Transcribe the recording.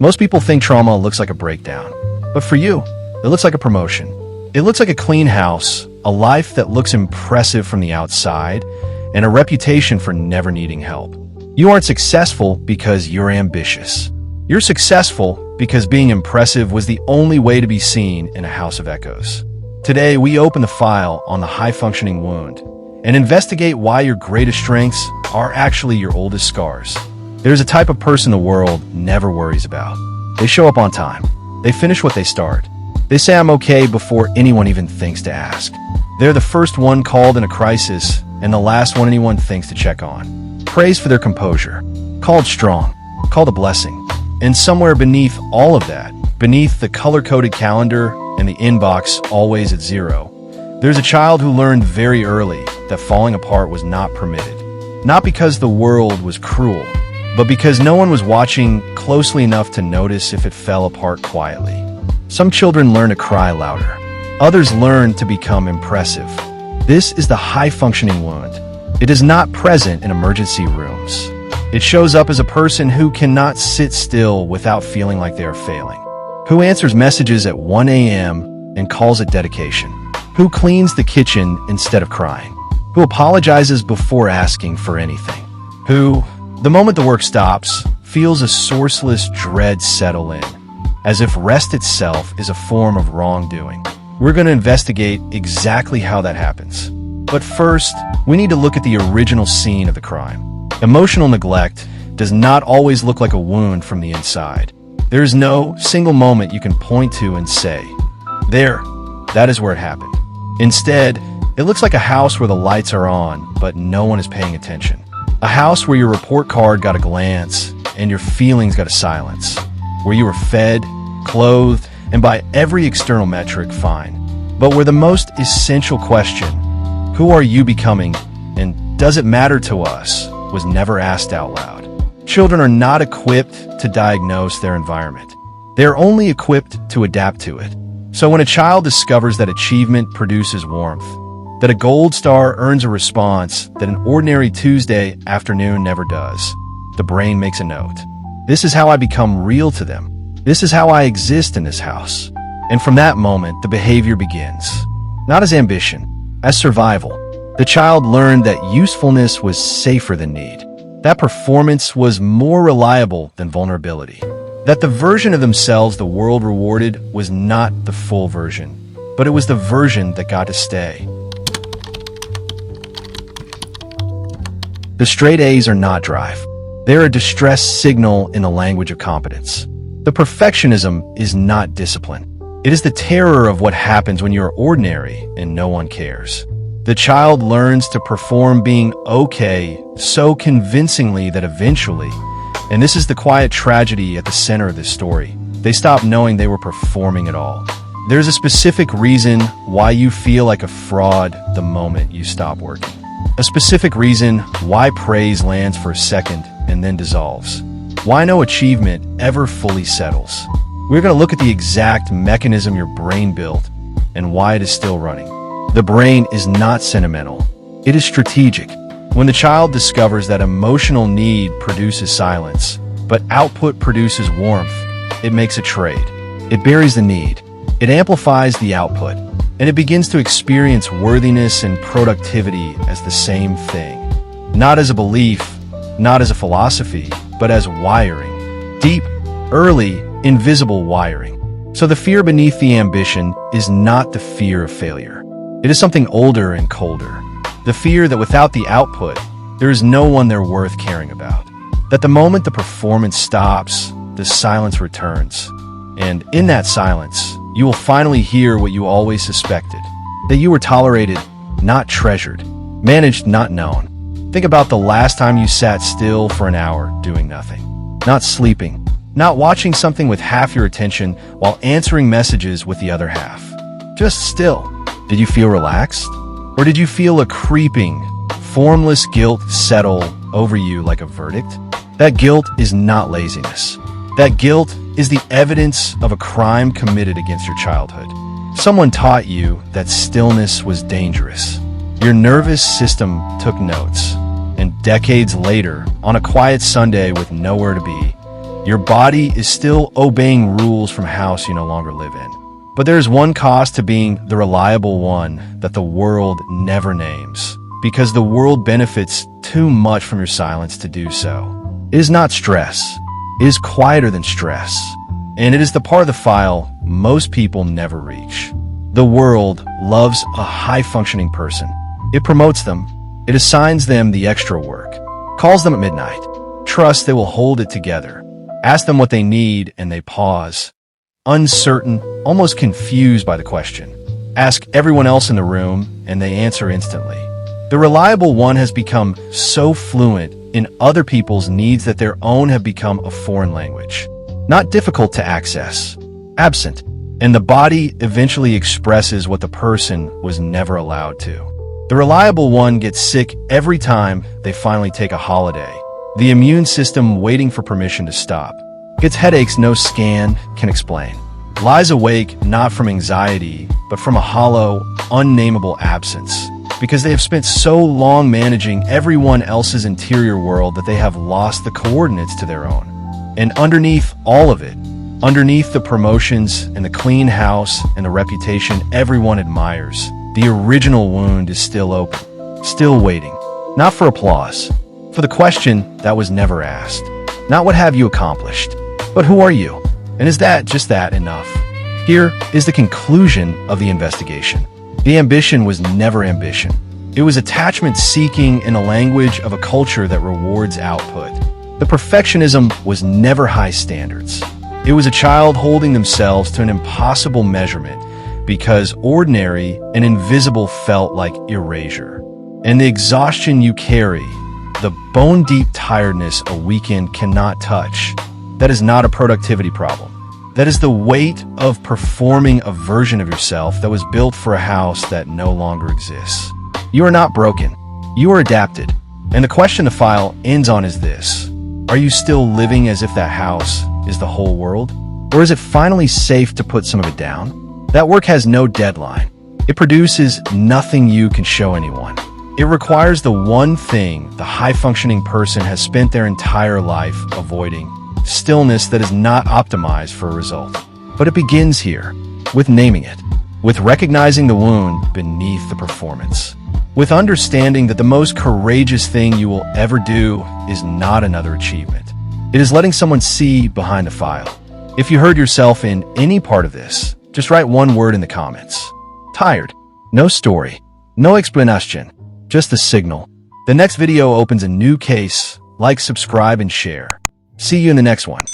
Most people think trauma looks like a breakdown. But for you, it looks like a promotion. It looks like a clean house, a life that looks impressive from the outside, and a reputation for never needing help. You aren't successful because you're ambitious. You're successful because being impressive was the only way to be seen in a house of echoes. Today, we open the file on the high-functioning wound and investigate why your greatest strengths are actually your oldest scars. There's a type of person the world never worries about. They show up on time. They finish what they start. They say I'm okay before anyone even thinks to ask. They're the first one called in a crisis and the last one anyone thinks to check on. Praise for their composure. Called strong. Called a blessing. And somewhere beneath all of that, beneath the color-coded calendar and the inbox always at 0, there's a child who learned very early that falling apart was not permitted. Not because the world was cruel, but because no one was watching closely enough to notice if it fell apart quietly. Some children learn to cry louder. Others learn to become impressive. This is the high-functioning wound. It is not present in emergency rooms. It shows up as a person who cannot sit still without feeling like they are failing. Who answers messages at 1 a.m. and calls it dedication. Who cleans the kitchen instead of crying. Who apologizes before asking for anything. Who, the moment the work stops, feels a sourceless dread settle in, as if rest itself is a form of wrongdoing. We're going to investigate exactly how that happens. But first, we need to look at the original scene of the crime. Emotional neglect does not always look like a wound from the inside. There is no single moment you can point to and say, "There, that is where it happened." Instead, it looks like a house where the lights are on, but no one is paying attention. A house where your report card got a glance and your feelings got a silence. Where you were fed, clothed, and by every external metric, fine. But where the most essential question, who are you becoming and does it matter to us, was never asked out loud. Children are not equipped to diagnose their environment. They are only equipped to adapt to it. So when a child discovers that achievement produces warmth, that a gold star earns a response that an ordinary Tuesday afternoon never does, the brain makes a note. This is how I become real to them. This is how I exist in this house. And from that moment, the behavior begins. Not as ambition, as survival. The child learned that usefulness was safer than need. That performance was more reliable than vulnerability. That the version of themselves the world rewarded was not the full version, but it was the version that got to stay. The straight A's are not drive. They're a distress signal in the language of competence. The perfectionism is not discipline. It is the terror of what happens when you're ordinary and no one cares. The child learns to perform being okay so convincingly that eventually, and this is the quiet tragedy at the center of this story, they stop knowing they were performing at all. There's a specific reason why you feel like a fraud the moment you stop working. A specific reason why praise lands for a second and then dissolves. Why no achievement ever fully settles. We're going to look at the exact mechanism your brain built and why it is still running. The brain is not sentimental. It is strategic. When the child discovers that emotional need produces silence, but output produces warmth, it makes a trade. It buries the need. It amplifies the output. And it begins to experience worthiness and productivity as the same thing. Not as a belief, not as a philosophy, but as wiring. Deep, early, invisible wiring. So the fear beneath the ambition is not the fear of failure. It is something older and colder. The fear that without the output, there is no one they're worth caring about. That the moment the performance stops, the silence returns. And in that silence, you will finally hear what you always suspected. That you were tolerated, not treasured. Managed, not known. Think about the last time you sat still for an hour doing nothing. Not sleeping. Not watching something with half your attention while answering messages with the other half. Just still. Did you feel relaxed? Or did you feel a creeping, formless guilt settle over you like a verdict? That guilt is not laziness. That guilt is the evidence of a crime committed against your childhood. Someone taught you that stillness was dangerous. Your nervous system took notes. And decades later, on a quiet Sunday with nowhere to be, Your body is still obeying rules from a house you no longer live in. But there is one cost to being the reliable one that the world never names, because the world benefits too much from your silence to do so. It is not stress. It is quieter than stress. And it is the part of the file most people never reach. The world loves a high-functioning person. It promotes them. It assigns them the extra work. Calls them at midnight. Trusts they will hold it together. Ask them what they need and they pause. Uncertain, almost confused by the question. Ask everyone else in the room and they answer instantly. The reliable one has become so fluent in other people's needs that their own have become a foreign language. Not difficult to access. Absent. And the body eventually expresses what the person was never allowed to. The reliable one gets sick every time they finally take a holiday. The immune system waiting for permission to stop. Gets headaches no scan can explain. Lies awake not from anxiety, but from a hollow, unnameable absence. Because they have spent so long managing everyone else's interior world that they have lost the coordinates to their own. And underneath all of it, underneath the promotions and the clean house and the reputation everyone admires, the original wound is still open, still waiting. Not for applause, for the question that was never asked. Not what have you accomplished, but who are you? And is that just that enough? Here is the conclusion of the investigation. The ambition was never ambition. It was attachment seeking in a language of a culture that rewards output. The perfectionism was never high standards. It was a child holding themselves to an impossible measurement because ordinary and invisible felt like erasure. And the exhaustion you carry, the bone-deep tiredness a weekend cannot touch, that is not a productivity problem. That is the weight of performing a version of yourself that was built for a house that no longer exists. You are not broken. You are adapted. And the question the file ends on is this. Are you still living as if that house is the whole world? Or is it finally safe to put some of it down? That work has no deadline. It produces nothing you can show anyone. It requires the one thing the high-functioning person has spent their entire life avoiding. Stillness that is not optimized for a result. But it begins here, with naming it, with recognizing the wound beneath the performance, with understanding that the most courageous thing you will ever do is not another achievement. It is letting someone see behind the file. If you heard yourself in any part of this, just write one word in the comments. Tired. No story. No explanation. Just a signal. The next video opens a new case. Like, subscribe, and share. See you in the next one.